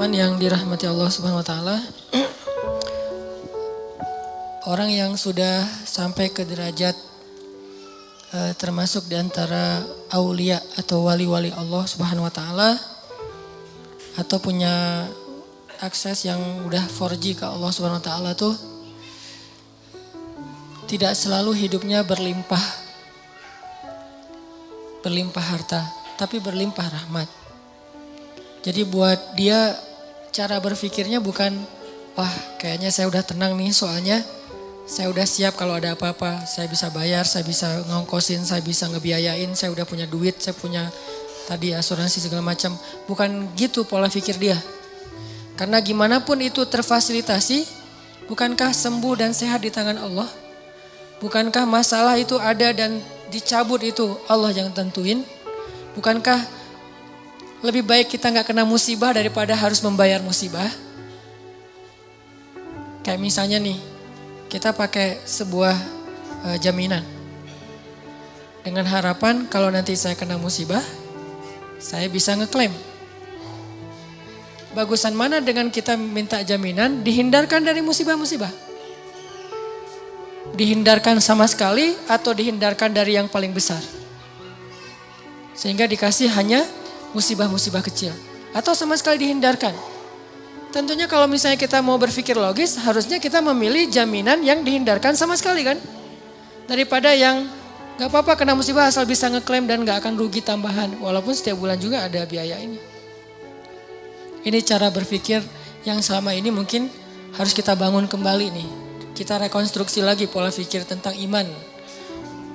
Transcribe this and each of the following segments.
teman-teman yang dirahmati Allah Subhanahu wa taala. Orang yang sudah sampai ke derajat termasuk di antara aulia atau wali-wali Allah Subhanahu wa taala atau punya akses yang udah 4G ke Allah Subhanahu wa taala tuh tidak selalu hidupnya berlimpah harta, tapi berlimpah rahmat. Jadi buat dia cara berpikirnya bukan, wah kayaknya saya udah tenang nih soalnya saya udah siap kalau ada apa-apa. Saya bisa bayar, saya bisa ngongkosin, saya bisa ngebiayain, saya udah punya duit, saya punya tadi asuransi segala macam. Bukan gitu pola pikir dia. Karena gimana pun itu terfasilitasi, bukankah sembuh dan sehat di tangan Allah? Bukankah masalah itu ada dan dicabut itu Allah yang tentuin? Bukankah lebih baik kita gak kena musibah daripada harus membayar musibah? Kayak misalnya nih, kita pakai sebuah jaminan. Dengan harapan kalau nanti saya kena musibah, saya bisa ngeklaim. Bagusan mana dengan kita minta jaminan dihindarkan dari musibah-musibah? Dihindarkan sama sekali atau dihindarkan dari yang paling besar? Sehingga dikasih hanya musibah-musibah kecil. Atau sama sekali dihindarkan. Tentunya kalau misalnya kita mau berpikir logis, harusnya kita memilih jaminan yang dihindarkan sama sekali kan. Daripada yang gak apa-apa kena musibah asal bisa ngeklaim dan gak akan rugi tambahan. Walaupun setiap bulan juga ada biaya ini. Ini cara berpikir yang selama ini mungkin harus kita bangun kembali nih. Kita rekonstruksi lagi pola pikir tentang iman.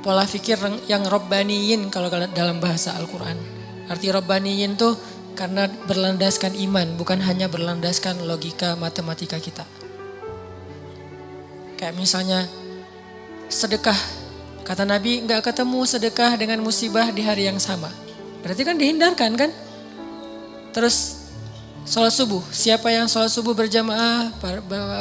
Pola pikir yang robbaniyin kalau dalam bahasa Al-Quran. Arti robbaniyin tuh karena berlandaskan iman, bukan hanya berlandaskan logika matematika kita. Kayak misalnya sedekah. Kata Nabi gak ketemu sedekah dengan musibah di hari yang sama. Berarti kan dihindarkan kan? Terus sholat subuh. Siapa yang sholat subuh berjamaah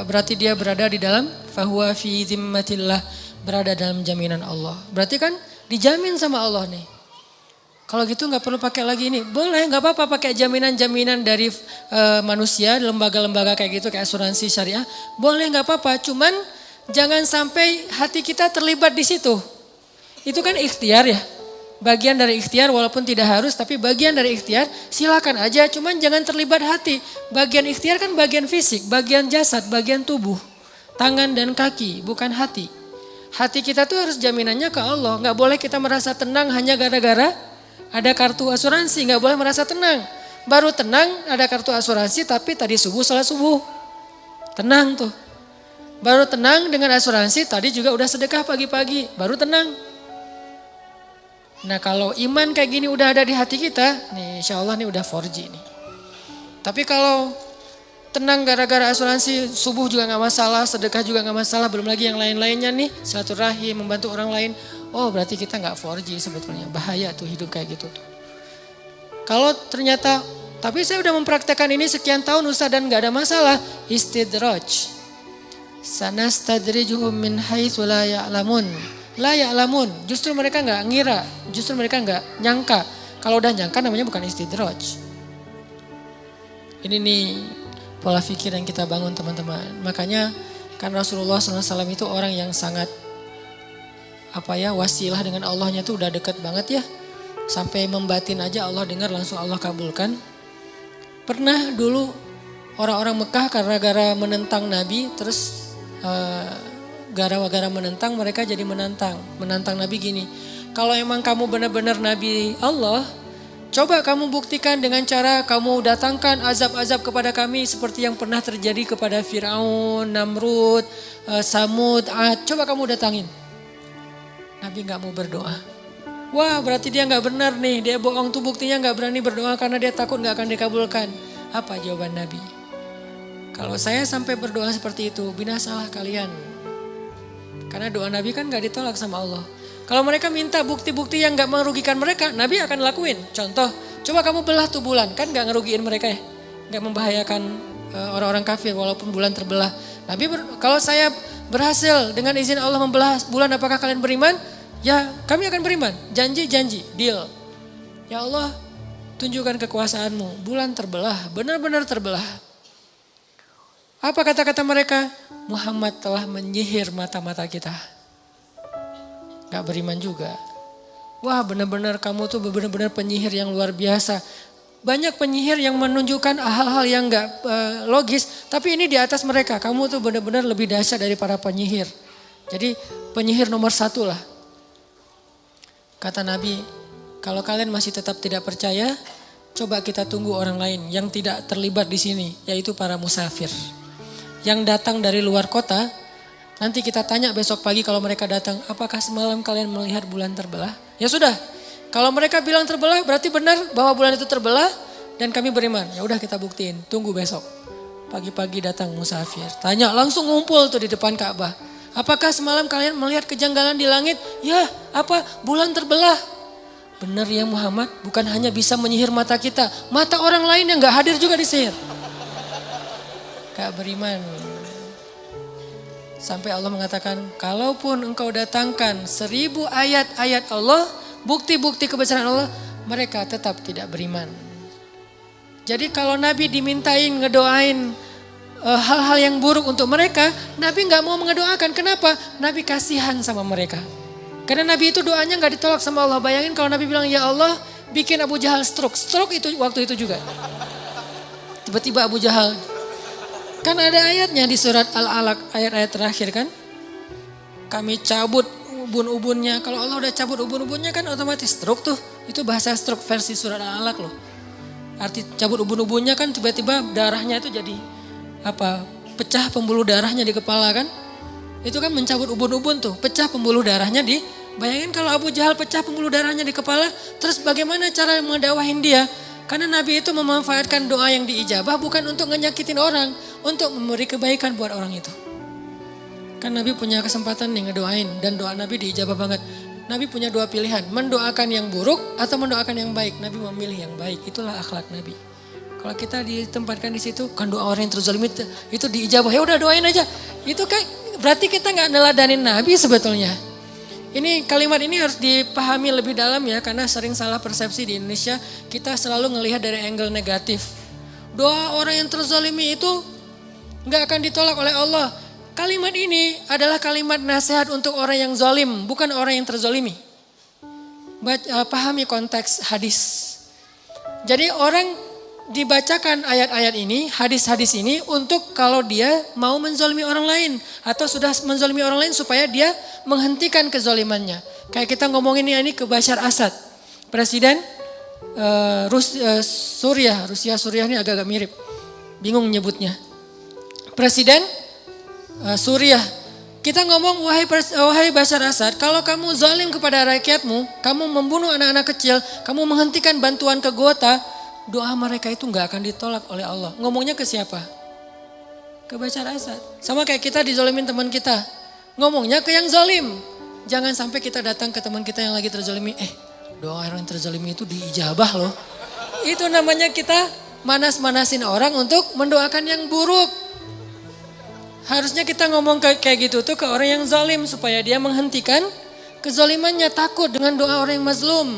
berarti dia berada di dalam fahuwa fi zimmatillah. Berada dalam jaminan Allah. Berarti kan dijamin sama Allah nih. Kalau gitu gak perlu pakai lagi ini. Boleh, gak apa-apa pakai jaminan-jaminan dari manusia, lembaga-lembaga kayak gitu, kayak asuransi syariah. Boleh gak apa-apa, cuman jangan sampai hati kita terlibat di situ. Itu kan ikhtiar ya. Bagian dari ikhtiar walaupun tidak harus, tapi bagian dari ikhtiar silakan aja. Cuman jangan terlibat hati. Bagian ikhtiar kan bagian fisik, bagian jasad, bagian tubuh. Tangan dan kaki, bukan hati. Hati kita tuh harus jaminannya ke Allah. Gak boleh kita merasa tenang hanya gara-gara ada kartu asuransi, gak boleh merasa tenang. Baru tenang ada kartu asuransi tapi tadi subuh salat subuh. Tenang tuh. Baru tenang dengan asuransi tadi juga udah sedekah pagi-pagi. Baru tenang. Nah kalau iman kayak gini udah ada di hati kita, nih insya Allah nih udah 4G nih. Tapi kalau tenang gara-gara asuransi, subuh juga gak masalah, sedekah juga gak masalah, belum lagi yang lain-lainnya nih, silaturahim, membantu orang lain. Oh berarti kita gak 4G sebetulnya, bahaya tuh hidup kayak gitu tuh. Kalau ternyata, tapi saya udah mempraktekkan ini sekian tahun Ustaz dan gak ada masalah. Istidraj. Sanastadrijuhum min haitsu la ya'lamun. La ya'lamun, justru mereka gak ngira, justru mereka gak nyangka. Kalau udah nyangka namanya bukan istidraj. Ini nih pola pikir yang kita bangun teman-teman. Makanya kan Rasulullah SAW itu orang yang sangat wasilah dengan Allahnya tuh udah deket banget ya. Sampai membatin aja Allah dengar langsung Allah kabulkan. Pernah dulu orang-orang Mekah gara-gara menentang Nabi terus gara-gara menentang mereka jadi menantang Nabi gini. Kalau emang kamu benar-benar Nabi Allah, coba kamu buktikan dengan cara kamu datangkan azab-azab kepada kami seperti yang pernah terjadi kepada Firaun, Namrud, Samud, Ad. Coba kamu datangin. Nabi gak mau berdoa. Wah berarti dia gak benar nih. Dia bohong tuh buktinya gak berani berdoa karena dia takut gak akan dikabulkan. Apa jawaban Nabi? Kalau saya sampai berdoa seperti itu, binasalah kalian. Karena doa Nabi kan gak ditolak sama Allah. Kalau mereka minta bukti-bukti yang gak merugikan mereka, Nabi akan lakuin. Contoh, coba kamu belah tuh bulan. Kan gak ngerugiin mereka ya. Gak membahayakan orang-orang kafir walaupun bulan terbelah. Nabi kalau saya berhasil dengan izin Allah membelah bulan, apakah kalian beriman? Ya kami akan beriman, janji, deal. Ya Allah tunjukkan kekuasaanmu. Bulan terbelah, benar-benar terbelah. Apa kata-kata mereka? Muhammad telah menyihir mata-mata kita. Gak beriman juga. Wah, benar-benar kamu tuh benar-benar penyihir yang luar biasa. Banyak penyihir yang menunjukkan hal-hal yang gak logis. Tapi ini di atas mereka. Kamu tuh benar-benar lebih dahsyat dari para penyihir. Jadi penyihir nomor 1 lah. Kata Nabi, kalau kalian masih tetap tidak percaya, coba kita tunggu orang lain yang tidak terlibat di sini. Yaitu para musafir. Yang datang dari luar kota. Nanti kita tanya besok pagi kalau mereka datang, apakah semalam kalian melihat bulan terbelah? Ya sudah. Kalau mereka bilang terbelah berarti benar bahwa bulan itu terbelah dan kami beriman. Ya udah kita buktiin, tunggu besok. Pagi-pagi datang musafir. Tanya langsung ngumpul tuh di depan Ka'bah. Apakah semalam kalian melihat kejanggalan di langit? Ya, apa? Bulan terbelah. Benar ya Muhammad, bukan hanya bisa menyihir mata kita. Mata orang lain yang gak hadir juga disihir. Gak beriman. Sampai Allah mengatakan, kalaupun engkau datangkan 1000 ayat-ayat Allah, bukti-bukti kebesaran Allah, mereka tetap tidak beriman. Jadi kalau Nabi dimintain ngedoain hal-hal yang buruk untuk mereka, Nabi gak mau mengedoakan. Kenapa? Nabi kasihan sama mereka. Karena Nabi itu doanya gak ditolak sama Allah. Bayangin kalau Nabi bilang, ya Allah bikin Abu Jahal stroke. Stroke itu waktu itu juga. Tiba-tiba Abu Jahal. Kan ada ayatnya di surat Al-Alaq, ayat-ayat terakhir kan. Kami cabut ubun-ubunnya. Kalau Allah udah cabut ubun-ubunnya kan otomatis stroke tuh. Itu bahasa stroke versi surat Al-Alaq loh. Arti cabut ubun-ubunnya kan tiba-tiba darahnya itu jadi pecah pembuluh darahnya di kepala kan. Itu kan mencabut ubun-ubun tuh, pecah pembuluh darahnya di. Bayangin kalau Abu Jahal pecah pembuluh darahnya di kepala, terus bagaimana cara mengedakwahin dia? Karena Nabi itu memanfaatkan doa yang diijabah bukan untuk ngenyakitin orang, untuk memberi kebaikan buat orang itu. Kan Nabi punya kesempatan nih ngedoain dan doa Nabi diijabah banget. Nabi punya 2 pilihan, mendoakan yang buruk atau mendoakan yang baik. Nabi memilih yang baik, itulah akhlak Nabi. Kalau kita ditempatkan di situ, kan doa orang yang terzalimi itu diijabah, ya udah doain aja. Itu kan berarti kita nggak neladanin Nabi sebetulnya. Ini kalimat ini harus dipahami lebih dalam ya, karena sering salah persepsi di Indonesia. Kita selalu ngelihat dari angle negatif. Doa orang yang terzalimi itu nggak akan ditolak oleh Allah. Kalimat ini adalah kalimat nasihat untuk orang yang zalim, bukan orang yang terzalimi. Pahami konteks hadis. Jadi orang dibacakan ayat-ayat ini, hadis-hadis ini untuk kalau dia mau menzalimi orang lain atau sudah menzalimi orang lain supaya dia menghentikan kezalimannya. Kayak kita ngomongin ini ke Bashar Assad, presiden Rusia ini agak-agak mirip, bingung nyebutnya. Presiden Suriah, kita ngomong wahai Bashar Assad, kalau kamu zalim kepada rakyatmu, kamu membunuh anak-anak kecil, kamu menghentikan bantuan ke Gota, doa mereka itu gak akan ditolak oleh Allah. Ngomongnya ke siapa? Ke Bashar Assad. Sama kayak kita dizolimin teman kita. Ngomongnya ke yang zalim. Jangan sampai kita datang ke teman kita yang lagi terzalimi. Doa orang yang terzalimi itu diijabah loh. Itu namanya kita manas-manasin orang untuk mendoakan yang buruk. Harusnya kita ngomong kayak gitu tuh ke orang yang zalim supaya dia menghentikan kezalimannya, takut dengan doa orang yang mazlum.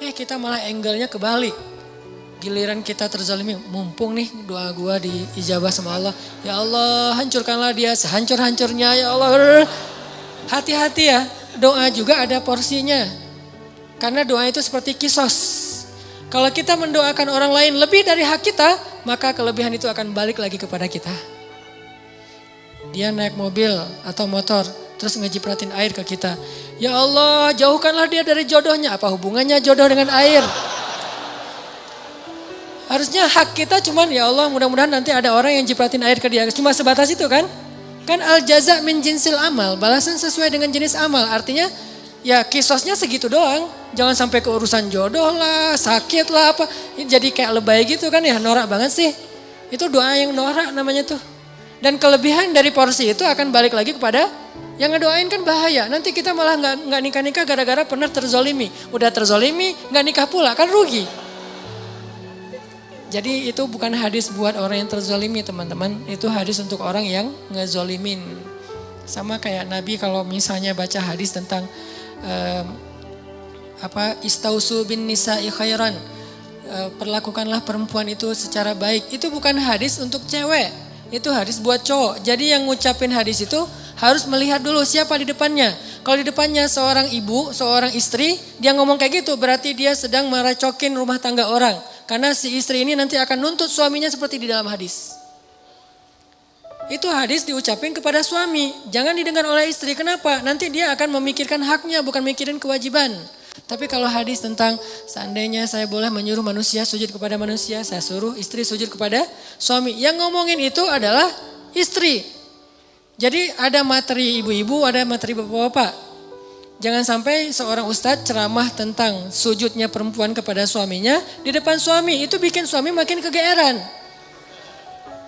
Kita malah angle-nya kebalik. Giliran kita terzalimi, mumpung nih doa gua diijabah sama Allah. Ya Allah, hancurkanlah dia sehancur-hancurnya ya Allah. Hati-hati ya, doa juga ada porsinya. Karena doa itu seperti kisos. Kalau kita mendoakan orang lain lebih dari hak kita, maka kelebihan itu akan balik lagi kepada kita. Dia naik mobil atau motor, terus ngejipratin air ke kita. Ya Allah, jauhkanlah dia dari jodohnya. Apa hubungannya jodoh dengan air? Harusnya hak kita cuman ya Allah mudah-mudahan nanti ada orang yang jipratin air ke dia. Cuma sebatas itu kan. Kan al jaza min jinsil amal. Balasan sesuai dengan jenis amal. Artinya ya kisosnya segitu doang. Jangan sampai ke urusan jodoh lah, sakit lah apa. Jadi kayak lebay gitu kan ya, norak banget sih. Itu doa yang norak namanya tuh. Dan kelebihan dari porsi itu akan balik lagi kepada yang ngedoain kan bahaya. Nanti kita malah nggak nikah-nikah gara-gara pernah terzolimi. Udah terzolimi nggak nikah pula kan rugi. Jadi itu bukan hadis buat orang yang terzolimi teman-teman. Itu hadis untuk orang yang ngezolimin. Sama kayak Nabi kalau misalnya baca hadis tentang istausu bin nisa'i khairan. perlakukanlah perempuan itu secara baik. Itu bukan hadis untuk cewek, itu hadis buat cowok. Jadi yang ngucapin hadis itu harus melihat dulu siapa di depannya. Kalau di depannya seorang ibu, seorang istri, dia ngomong kayak gitu berarti dia sedang merecokin rumah tangga orang. Karena si istri ini nanti akan nuntut suaminya seperti di dalam hadis. Itu hadis diucapin kepada suami, jangan didengar oleh istri. Kenapa? Nanti dia akan memikirkan haknya, bukan mikirin kewajiban. Tapi kalau hadis tentang seandainya saya boleh menyuruh manusia sujud kepada manusia, saya suruh istri sujud kepada suami. Yang ngomongin itu adalah istri. Jadi ada materi ibu-ibu, ada materi bapak-bapak. Jangan sampai seorang ustadz ceramah tentang sujudnya perempuan kepada suaminya di depan suami. Itu bikin suami makin kegeeran.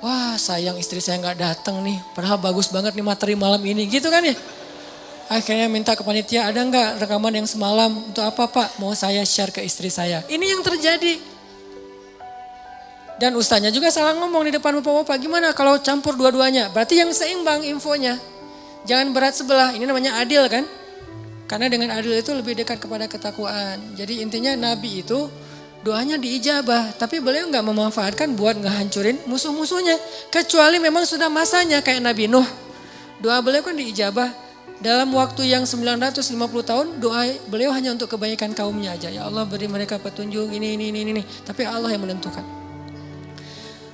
Wah, sayang istri saya nggak datang nih, padahal bagus banget nih materi malam ini, gitu kan ya. Akhirnya minta ke panitia, ada nggak rekaman yang semalam, untuk apa Pak? Mau saya share ke istri saya. Ini yang terjadi. Dan ustaznya juga salah ngomong di depan bapak-bapak, gimana kalau campur dua-duanya? Berarti yang seimbang infonya. Jangan berat sebelah, ini namanya adil kan. Karena dengan adil itu lebih dekat kepada ketakwaan. Jadi intinya Nabi itu doanya diijabah, tapi beliau nggak memanfaatkan buat ngehancurin musuh-musuhnya. Kecuali memang sudah masanya kayak Nabi Nuh. Doa beliau kan diijabah. Dalam waktu yang 950 tahun doa beliau hanya untuk kebaikan kaumnya aja. Ya Allah beri mereka petunjuk ini. Tapi Allah yang menentukan.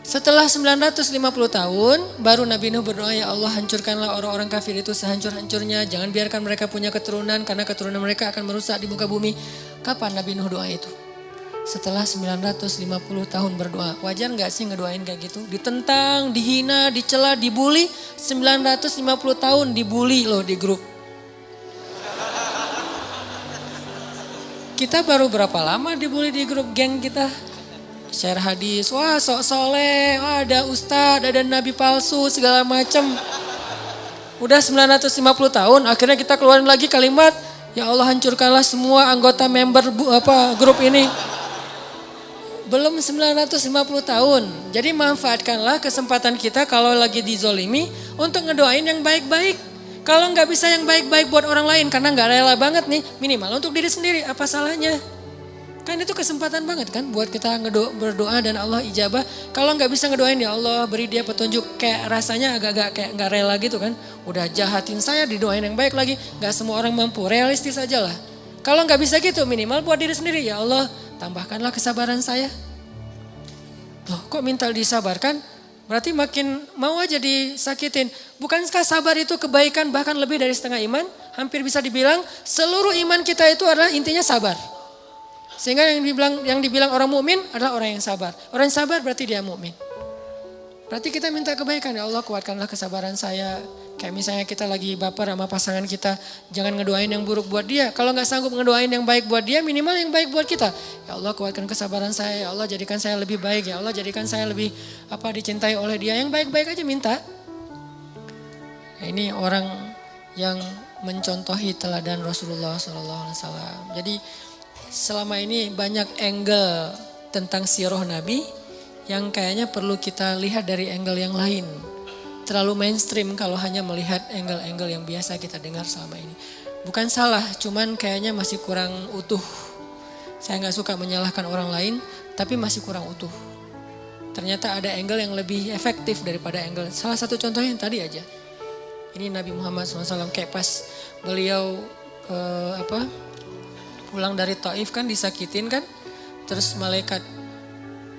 Setelah 950 tahun baru Nabi Nuh berdoa, ya Allah hancurkanlah orang-orang kafir itu sehancur-hancurnya. Jangan biarkan mereka punya keturunan karena keturunan mereka akan merusak di muka bumi. Kapan Nabi Nuh doa itu? Setelah 950 tahun berdoa. Wajar gak sih ngedoain kayak gitu? Ditentang, dihina, dicela, dibully. 950 tahun dibully loh di grup. Kita baru berapa lama dibully di grup geng kita? Share hadis, wah sok soleh, wah ada ustadz, ada nabi palsu, segala macam. Udah 950 tahun, akhirnya kita keluarin lagi kalimat, ya Allah hancurkanlah semua anggota member grup ini. Belum 950 tahun. Jadi manfaatkanlah kesempatan kita kalau lagi dizolimi untuk ngedoain yang baik-baik. Kalau nggak bisa yang baik-baik buat orang lain karena nggak rela banget nih, minimal untuk diri sendiri, apa salahnya? Kan itu kesempatan banget kan buat kita berdoa dan Allah ijabah. Kalau nggak bisa ngedoain, ya Allah beri dia petunjuk, kayak rasanya agak-agak kayak nggak rela gitu kan. Udah jahatin saya, didoain yang baik lagi. Nggak semua orang mampu, realistis aja lah. Kalau nggak bisa gitu, minimal buat diri sendiri, ya Allah tambahkanlah kesabaran saya. Loh kok minta disabarkan? Berarti makin mau aja disakitin. Bukankah sabar itu kebaikan bahkan lebih dari setengah iman? Hampir bisa dibilang seluruh iman kita itu adalah intinya sabar. Sehingga yang dibilang orang mukmin adalah orang yang sabar. Orang yang sabar berarti dia mukmin. Berarti kita minta kebaikan, ya Allah kuatkanlah kesabaran saya. Kayak misalnya kita lagi baper sama pasangan kita, jangan ngedoain yang buruk buat dia. Kalau nggak sanggup ngedoain yang baik buat dia, minimal yang baik buat kita. Ya Allah kuatkan kesabaran saya, ya Allah jadikan saya lebih baik, ya Allah jadikan saya lebih dicintai oleh dia. Yang baik-baik aja minta. Nah, ini orang yang mencontohi teladan Rasulullah SAW. Jadi selama ini banyak angle tentang sirah Nabi yang kayaknya perlu kita lihat dari angle yang lain. Terlalu mainstream kalau hanya melihat angle-angle yang biasa kita dengar selama ini. Bukan salah, cuman kayaknya masih kurang utuh. Saya nggak suka menyalahkan orang lain, tapi masih kurang utuh. Ternyata ada angle yang lebih efektif daripada angle. Salah satu contohnya yang tadi aja. Ini Nabi Muhammad SAW kayak pas beliau pulang dari Taif kan disakitin kan. Terus malaikat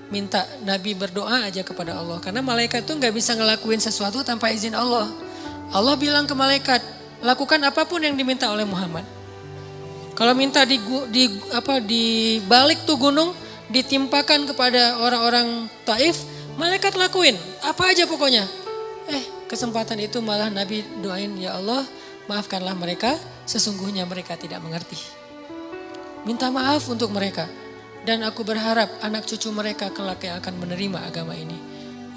minta Nabi berdoa aja kepada Allah. Karena malaikat tuh gak bisa ngelakuin sesuatu tanpa izin Allah. Allah bilang ke malaikat, lakukan apapun yang diminta oleh Muhammad. Kalau minta di balik tuh gunung, ditimpakan kepada orang-orang Taif, malaikat lakuin. Apa aja pokoknya. Kesempatan itu malah Nabi doain, ya Allah maafkanlah mereka, sesungguhnya mereka tidak mengerti. Minta maaf untuk mereka. Dan aku berharap anak cucu mereka kelak yang akan menerima agama ini.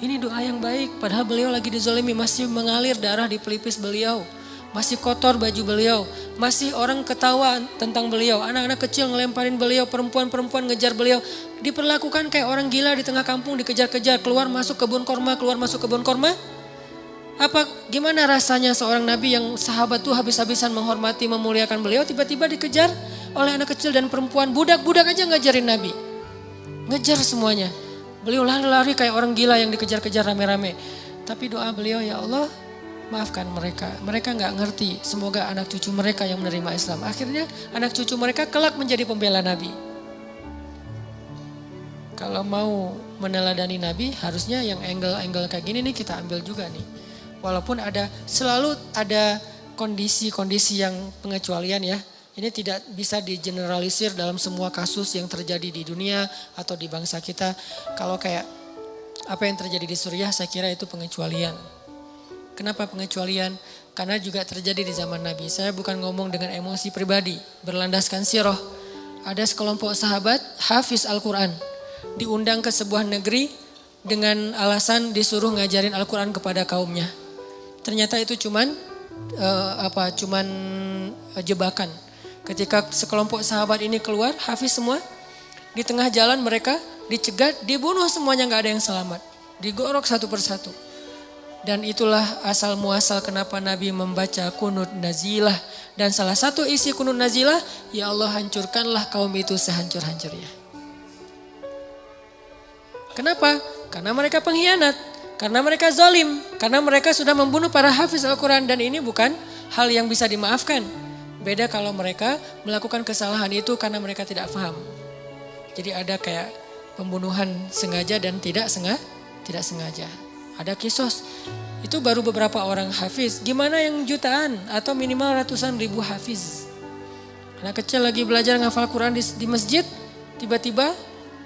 Ini doa yang baik. Padahal beliau lagi dizalimi, masih mengalir darah di pelipis beliau. Masih kotor baju beliau. Masih orang ketawa tentang beliau. Anak-anak kecil ngelemparin beliau. Perempuan-perempuan ngejar beliau. Diperlakukan kayak orang gila di tengah kampung, dikejar-kejar. Keluar masuk kebun korma, keluar masuk kebun korma. Gimana rasanya seorang nabi yang sahabat tuh habis-habisan menghormati, memuliakan beliau, tiba-tiba dikejar oleh anak kecil dan perempuan. Budak-budak aja ngajarin Nabi. ngejar semuanya. Beliau lari-lari kayak orang gila yang dikejar-kejar rame-rame. Tapi doa beliau, ya Allah maafkan mereka. Mereka gak ngerti, semoga anak cucu mereka yang menerima Islam. Akhirnya anak cucu mereka kelak menjadi pembela Nabi. Kalau mau meneladani Nabi, harusnya yang angle-angle kayak gini nih kita ambil juga nih. Walaupun selalu ada kondisi-kondisi yang pengecualian ya. Ini tidak bisa digeneralisir dalam semua kasus yang terjadi di dunia atau di bangsa kita. Kalau kayak apa yang terjadi di Suriah, saya kira itu pengecualian. Kenapa pengecualian? Karena juga terjadi di zaman Nabi. Saya bukan ngomong dengan emosi pribadi, berlandaskan sirah. Ada sekelompok sahabat hafiz Al-Quran, diundang ke sebuah negeri dengan alasan disuruh ngajarin Al-Quran kepada kaumnya. Ternyata itu cuman jebakan. Ketika sekelompok sahabat ini keluar, hafiz semua, di tengah jalan mereka dicegat, dibunuh semuanya, gak ada yang selamat. Digorok satu persatu. Dan itulah asal muasal kenapa Nabi membaca kunut nazilah. Dan salah satu isi kunut nazilah, ya Allah hancurkanlah kaum itu sehancur-hancurnya. Kenapa? Karena mereka pengkhianat, karena mereka zalim, karena mereka sudah membunuh para hafiz Al-Quran. Dan ini bukan hal yang bisa dimaafkan. Beda kalau mereka melakukan kesalahan itu karena mereka tidak paham. Jadi ada kayak pembunuhan sengaja dan tidak sengaja. Ada kisos. Itu baru beberapa orang hafiz. Gimana yang jutaan atau minimal ratusan ribu hafiz. Anak kecil lagi belajar ngafal Quran di masjid, tiba-tiba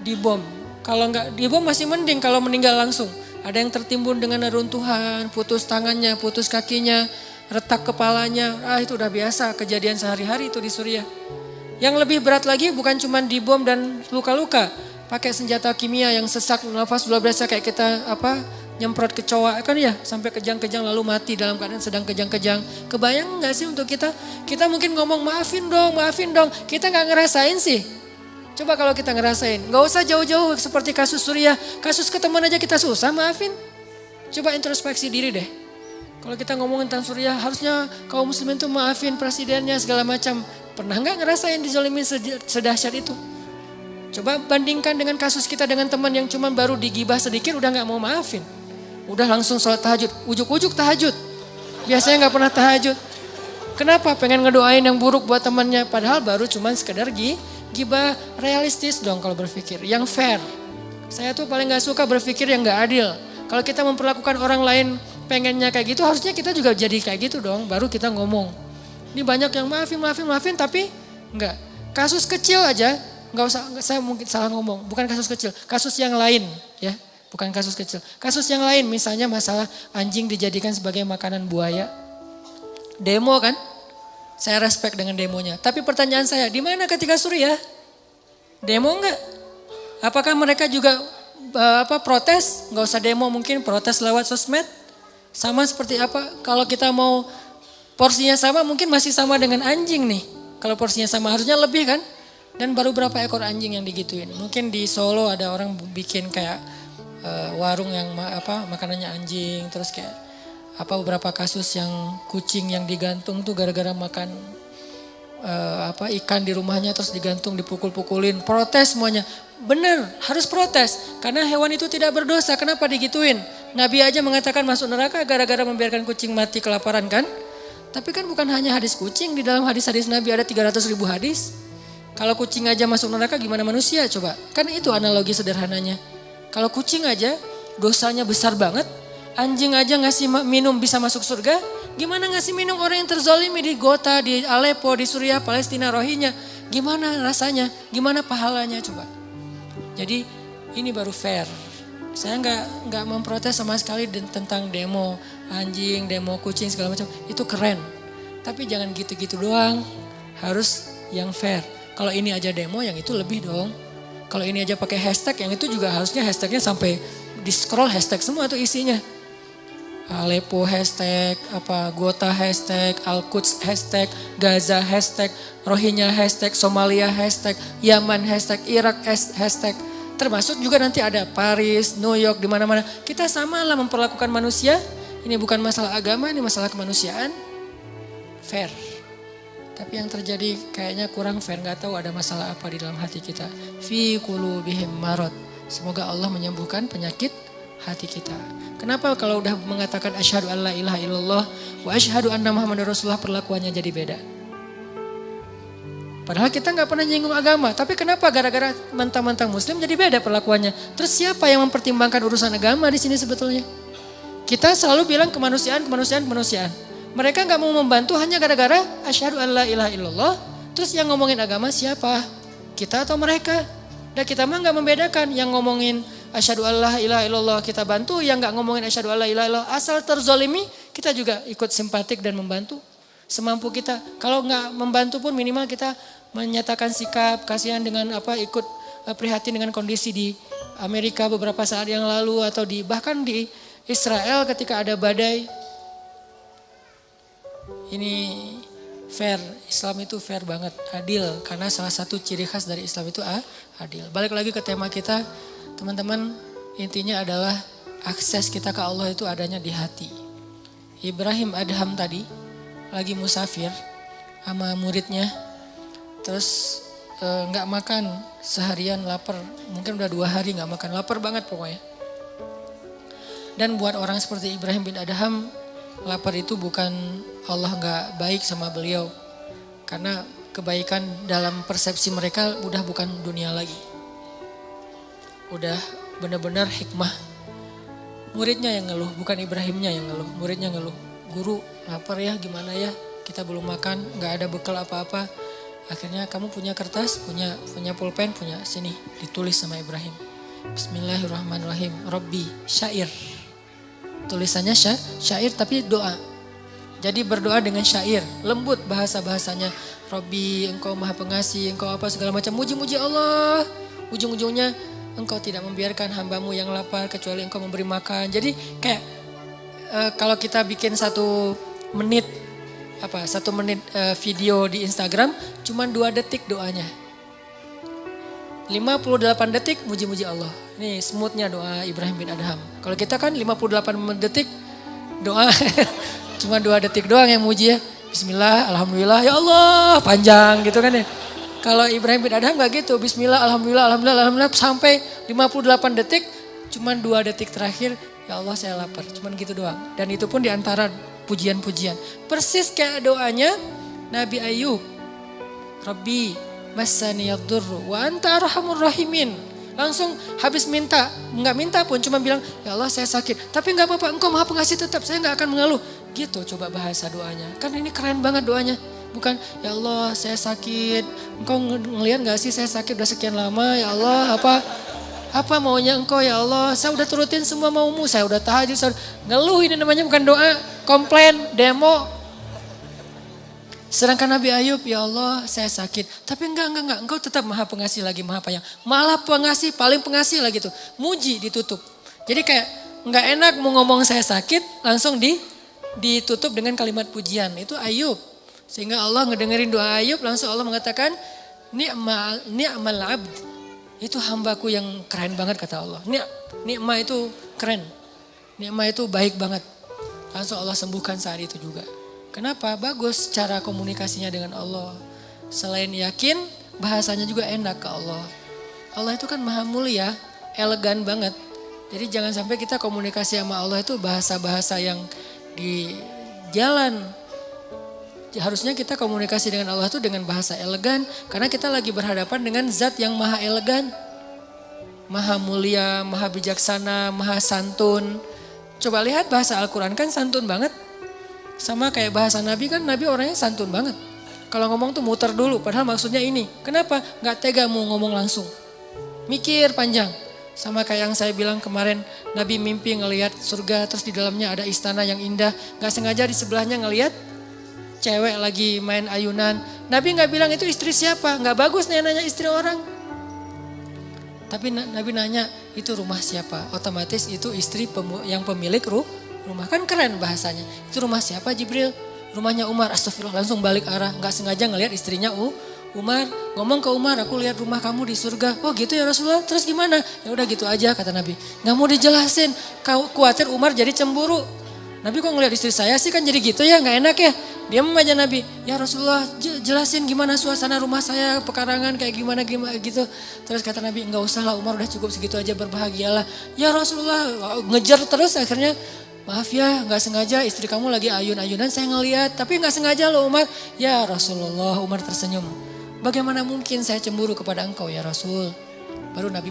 dibom. Kalau nggak dibom masih mending, kalau meninggal langsung. Ada yang tertimbun dengan neruntuhan, putus tangannya, putus kakinya, retak kepalanya. Itu udah biasa kejadian sehari-hari itu di Suriah. Yang lebih berat lagi bukan cuma dibom dan luka-luka. Pakai senjata kimia yang sesak nafas luar biasa kayak kita nyemprot kecoa kan ya. Sampai kejang-kejang lalu mati dalam keadaan sedang kejang-kejang. Kebayang gak sih untuk kita? Kita mungkin ngomong maafin dong. Kita gak ngerasain sih. Coba kalau kita ngerasain. Gak usah jauh-jauh seperti kasus Suriah. Kasus ke teman aja kita susah maafin. Coba introspeksi diri deh. Kalau kita ngomongin tentang Suriah, harusnya kaum muslimin tuh maafin presidennya segala macam. Pernah nggak ngerasain dizalimin sedahsyat itu? Coba bandingkan dengan kasus kita dengan teman yang cuma baru digibah sedikit udah nggak mau maafin. Udah langsung sholat tahajud, ujuk-ujuk tahajud. Biasanya nggak pernah tahajud. Kenapa? Pengen ngedoain yang buruk buat temannya. Padahal baru cuma sekedar gibah. Realistis dong kalau berpikir, yang fair. Saya tuh paling nggak suka berpikir yang nggak adil. Kalau kita memperlakukan orang lain pengennya kayak gitu, harusnya kita juga jadi kayak gitu dong, baru kita ngomong. Ini banyak yang maafin, tapi enggak. Kasus kecil aja, enggak usah, saya mungkin salah ngomong, bukan kasus kecil, kasus yang lain ya, bukan kasus kecil. Kasus yang lain misalnya masalah anjing dijadikan sebagai makanan buaya. Demo kan, saya respect dengan demonya. Tapi pertanyaan saya, di mana ketika Suriah? Demo enggak? Apakah mereka juga protes? Enggak usah demo, mungkin protes lewat sosmed. Sama seperti apa, kalau kita mau porsinya sama mungkin masih sama dengan anjing nih. Kalau porsinya sama harusnya lebih kan. Dan baru berapa ekor anjing yang digituin. Mungkin di Solo ada orang bikin kayak warung yang makanannya anjing. Terus kayak beberapa kasus yang kucing yang digantung tuh gara-gara makan ikan di rumahnya terus digantung dipukul-pukulin. Protes semuanya. Benar, harus protes. Karena hewan itu tidak berdosa, kenapa digituin? Nabi aja mengatakan masuk neraka gara-gara membiarkan kucing mati kelaparan kan? Tapi kan bukan hanya hadis kucing, di dalam hadis-hadis Nabi ada 300.000 hadis. Kalau kucing aja masuk neraka gimana manusia coba? Kan itu analogi sederhananya. Kalau kucing aja dosanya besar banget, anjing aja ngasih minum bisa masuk surga, gimana ngasih minum orang yang terzalimi di Ghouta, di Aleppo, di Suriah, Palestina, Rohingya? Gimana rasanya? Gimana pahalanya coba? Jadi ini baru fair. Saya nggak memprotes sama sekali tentang demo anjing, demo kucing segala macam. Itu keren. Tapi jangan gitu-gitu doang. Harus yang fair. Kalau ini aja demo, yang itu lebih dong. Kalau ini aja pakai hashtag, yang itu juga harusnya hashtagnya sampai di scroll hashtag semua tuh isinya. Aleppo hashtag, Ghouta hashtag, Al-Quds hashtag, Gaza hashtag, Rohingya hashtag, Somalia hashtag, Yaman hashtag, Irak hashtag. Termasuk juga nanti ada Paris, New York, di mana-mana. Kita samalah memperlakukan manusia. Ini bukan masalah agama, ini masalah kemanusiaan. Fair. Tapi yang terjadi kayaknya kurang fair, nggak tahu ada masalah apa di dalam hati kita. Fi qulubihim marad. Semoga Allah menyembuhkan penyakit hati kita. Kenapa kalau udah mengatakan asyhadu alla ilaha illallah wa asyhadu anna muhammadar rasulullah perlakuannya jadi beda? Padahal kita nggak pernah nyinggung agama, tapi kenapa gara-gara mentang-mentang muslim jadi beda perlakuannya? Terus siapa yang mempertimbangkan urusan agama di sini sebetulnya? Kita selalu bilang kemanusiaan. Mereka nggak mau membantu hanya gara-gara asyhadu alla ilaha illallah. Terus yang ngomongin agama siapa? Kita atau mereka? Dan kita mah nggak membedakan. Yang ngomongin asyhadu alla ilaha illallah kita bantu, yang nggak ngomongin asyhadu alla ilaha illallah asal terzolimi kita juga ikut simpatik dan membantu semampu kita. Kalau nggak membantu pun minimal kita menyatakan sikap kasihan dengan ikut prihatin dengan kondisi di Amerika beberapa saat yang lalu atau bahkan di Israel ketika ada badai. Ini fair, Islam itu fair banget, adil. Karena salah satu ciri khas dari Islam itu adil. Balik lagi ke tema kita, teman-teman, intinya adalah akses kita ke Allah itu adanya di hati. Ibrahim Adham tadi lagi musafir sama muridnya, terus nggak makan seharian, lapar. Mungkin udah 2 hari nggak makan, lapar banget pokoknya. Dan buat orang seperti Ibrahim bin Adham, lapar itu bukan Allah nggak baik sama beliau. Karena kebaikan dalam persepsi mereka udah bukan dunia lagi. Udah benar-benar hikmah. Muridnya yang ngeluh, bukan Ibrahimnya yang ngeluh. Muridnya ngeluh, guru lapar ya, gimana ya, kita belum makan, nggak ada bekal apa-apa. Akhirnya kamu punya kertas, punya pulpen, punya sini, ditulis sama Ibrahim. Bismillahirrahmanirrahim, Rabbi syair. Tulisannya syair tapi doa. Jadi berdoa dengan syair, lembut bahasa-bahasanya. Rabbi, engkau maha pengasih, engkau apa segala macam. Muji-muji Allah. Ujung-ujungnya engkau tidak membiarkan hambamu yang lapar kecuali engkau memberi makan. Jadi kayak kalau kita bikin 1 menit video di Instagram, cuman 2 detik doanya. 58 detik muji-muji Allah. Ini smoothnya doa Ibrahim bin Adham. Kalau kita kan 58 detik doa cuma 2 detik doang yang muji ya. Bismillah, alhamdulillah, ya Allah, panjang gitu kan ya. Kalau Ibrahim bin Adham gak gitu. Bismillah, alhamdulillah, sampai 58 detik, cuma 2 detik terakhir, ya Allah saya lapar. Cuman gitu doang. Dan itu pun diantara pujian-pujian. Persis kayak doanya Nabi Ayub. Rabbi, massaniyadurru wa anta arhamur rahimin. Langsung habis minta, nggak minta pun cuma bilang, ya Allah saya sakit. Tapi nggak apa-apa, engkau maha pengasih tetap, saya nggak akan mengeluh. Gitu coba bahasa doanya. Kan ini keren banget doanya. Bukan, ya Allah saya sakit, engkau ngelihat nggak sih saya sakit udah sekian lama, ya Allah apa maunya engkau ya Allah. Saya udah turutin semua maumu, saya udah tahajud, ngeluh ini namanya bukan doa, komplain, demo. Sedangkan Nabi Ayub, ya Allah saya sakit. Tapi enggak, engkau tetap maha pengasih lagi, maha penyayang. Malah pengasih, paling pengasih lagi tuh. Muji ditutup. Jadi kayak enggak enak mau ngomong saya sakit, langsung ditutup dengan kalimat pujian. Itu Ayub. Sehingga Allah ngedengerin doa Ayub, langsung Allah mengatakan, ni'mal abd. Itu hambaku yang keren banget kata Allah. Ni'ma itu keren. Ni'ma itu baik banget. Langsung Allah sembuhkan saat itu juga. Kenapa? Bagus cara komunikasinya dengan Allah. Selain yakin, bahasanya juga enak ke Allah. Allah itu kan maha mulia, elegan banget. Jadi jangan sampai kita komunikasi sama Allah itu bahasa-bahasa yang di jalan. Harusnya kita komunikasi dengan Allah itu dengan bahasa elegan. Karena kita lagi berhadapan dengan zat yang maha elegan. Maha mulia, maha bijaksana, maha santun. Coba lihat bahasa Al-Quran kan santun banget. Sama kayak bahasa Nabi kan, Nabi orangnya santun banget. Kalau ngomong tuh muter dulu, padahal maksudnya ini. Kenapa? Gak tega mau ngomong langsung. Mikir panjang. Sama kayak yang saya bilang kemarin, Nabi mimpi ngelihat surga, terus di dalamnya ada istana yang indah. Gak sengaja di sebelahnya ngelihat cewek lagi main ayunan. Nabi gak bilang itu istri siapa, gak bagus nih nanya istri orang. Tapi Nabi nanya itu rumah siapa, otomatis itu istri yang pemilik rumah. Kan keren bahasanya. Itu rumah siapa Jibril? Rumahnya Umar. Astagfirullah, langsung balik arah. Gak sengaja ngelihat istrinya Umar. Ngomong ke Umar, aku lihat rumah kamu di surga. Oh gitu ya Rasulullah, terus gimana? Ya udah gitu aja kata Nabi. Gak mau dijelasin, khawatir Umar jadi cemburu. Nabi kok ngeliat istri saya sih kan jadi gitu ya, nggak enak ya. Dia aja Nabi, ya Rasulullah jelasin gimana suasana rumah saya, pekarangan kayak gimana gitu. Terus kata Nabi, enggak usah lah Umar, udah cukup segitu aja, berbahagialah. Ya Rasulullah, ngejar terus akhirnya, maaf ya nggak sengaja istri kamu lagi ayun-ayunan saya ngeliat, tapi nggak sengaja loh Umar. Ya Rasulullah, Umar tersenyum. Bagaimana mungkin saya cemburu kepada engkau ya Rasul. Baru Nabi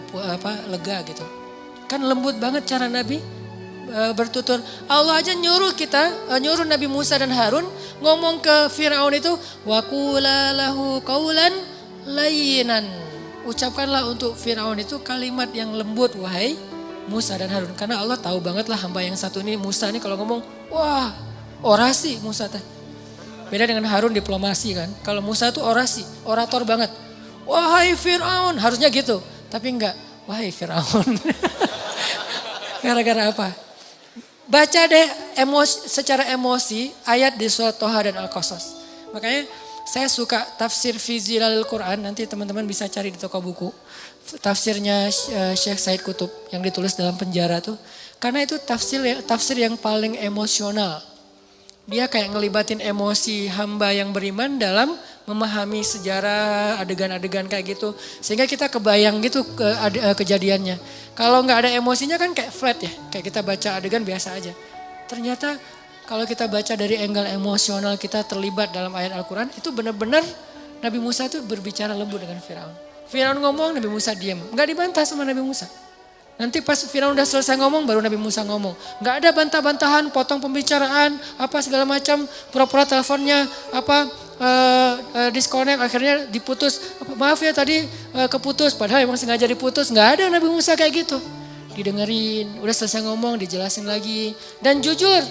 lega gitu. Kan lembut banget cara Nabi bertutur. Allah aja nyuruh Nabi Musa dan Harun ngomong ke Firaun itu, wa qula lahu qaulan layyinan. Ucapkanlah untuk Firaun itu kalimat yang lembut wahai Musa dan Harun. Karena Allah tahu banget lah hamba yang satu ini, Musa ini kalau ngomong, wah orasi Musa teh. Beda dengan Harun diplomasi kan. Kalau Musa tuh orasi, orator banget. Wahai Firaun, harusnya gitu. Tapi enggak, wahai Firaun. Gara-gara apa? Baca deh secara emosi ayat di surat Toha dan Al-Qasas. Makanya saya suka tafsir fi Zilalil Quran, nanti teman-teman bisa cari di toko buku. Tafsirnya Syekh Said Qutb yang ditulis dalam penjara tuh. Karena itu tafsir yang paling emosional. Dia kayak ngelibatin emosi hamba yang beriman dalam memahami sejarah adegan-adegan kayak gitu. Sehingga kita kebayang gitu kejadiannya. Kalau nggak ada emosinya kan kayak flat ya. Kayak kita baca adegan biasa aja. Ternyata kalau kita baca dari angle emosional kita terlibat dalam ayat Al-Quran. Itu benar-benar Nabi Musa itu berbicara lembut dengan Firaun. Firaun ngomong, Nabi Musa diam. Nggak dibantah sama Nabi Musa. Nanti pas Firaun udah selesai ngomong, baru Nabi Musa ngomong. Nggak ada bantah-bantahan, potong pembicaraan, apa segala macam, pura-pura teleponnya, disconnect, akhirnya diputus. Maaf ya tadi keputus, padahal emang sengaja diputus. Nggak ada Nabi Musa kayak gitu. Didengerin, udah selesai ngomong, dijelasin lagi. Dan jujur,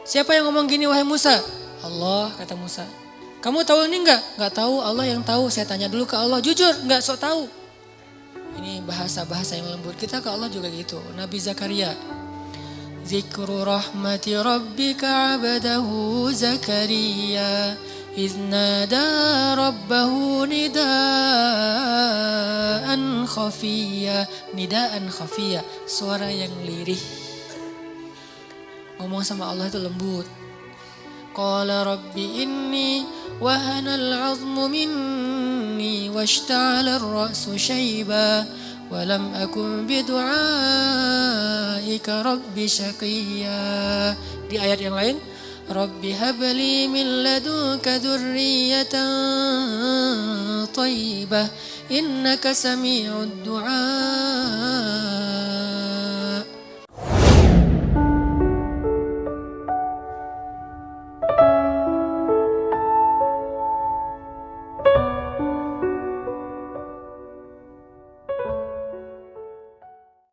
siapa yang ngomong gini wahai Musa? Allah, kata Musa. Kamu tahu ini enggak? Enggak tahu, Allah yang tahu. Saya tanya dulu ke Allah, jujur enggak sok tahu. Ini bahasa-bahasa yang lembut. Kita ke Allah juga gitu. Nabi Zakaria. Zikru rahmati rabbika abadahu Zakaria. Iznada rabbahu nidaan khafiyya. Nidaan khafiyya. Suara yang lirih. Ngomong sama Allah itu lembut. Qala rabbi inni wahana al-'azmu minni washta'ala ar-ra'su shayba wa lam akun bidu'aika rabbi syaqiyya. Di ayat yang lain, rabbi habli min ladunka dzurriyyatan thayyibah innaka sami'ud du'a.